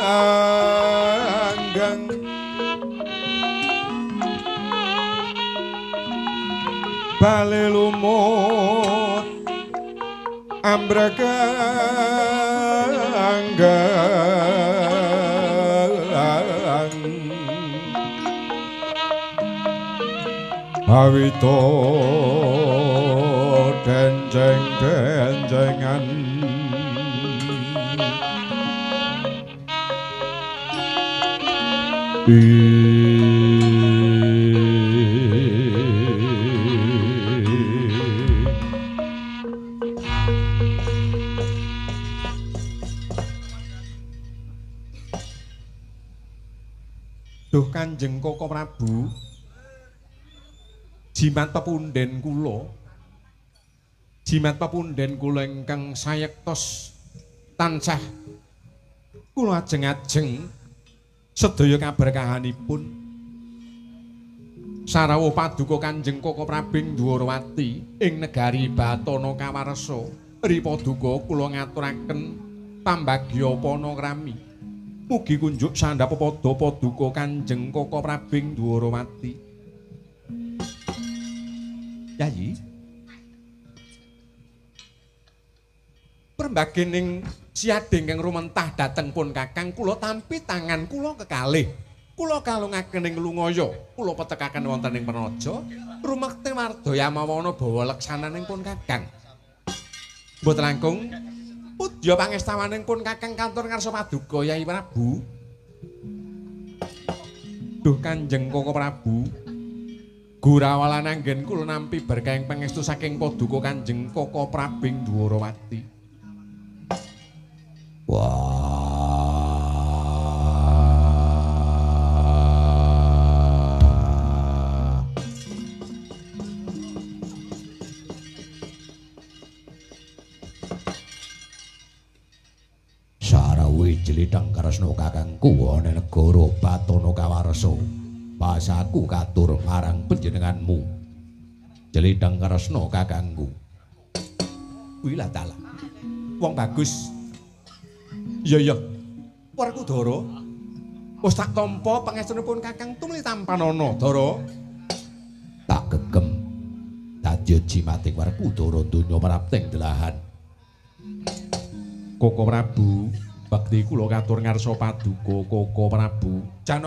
anggang bale lumut ambrakanggang awito denjeng-denjengan Duh Kanjeng Koko Prabu jimat pepunden kula ingkang sayektos tansah kula ajeng-ajeng sedaya kaberkahanipun sarawuh paduka Kanjeng Koko Prabing Dwarawati ing negari Batana Kawarsa ripaduka kula ngaturaken pambagya panakrami mugi kunjuk sandhap padha paduka Kanjeng Koko Prabing Dwarawati. Yayi Prembagening siade ingkang rumentah dhateng pun Kakang kula tampi tangan kula kekalih. Kula kalungaken ing lungaya, kula petekaken wonten ing Pernaja, rumekti Wardaya mawana bawa leksananing pun Kakang. Mboten langkung pudya pangestawaning pun Kakang kantur ngarsa paduka Yai Prabu. Duh Kanjeng Koko Prabu, Gurawalan anggen kula nampi berkahing pangestu saking paduka Kanjeng Koko Prabing Dwarawati. Sarawuh jelithang kresna kakangku ana negara Batana Kawarsa. Basaku katur marang panjenenganmu. Jelithang kresna kakangku. Kuwi lah dalah. Wong bagus. Iya. Werkudara. Wis tak tampa pangestunipun Kakang tumuli tampanana, Dara. Tak gegem dadi jimating Werkudara donya prapting delahan. Koko Prabu, bekti kula katur ngarsa paduka Koko Prabu. Janaka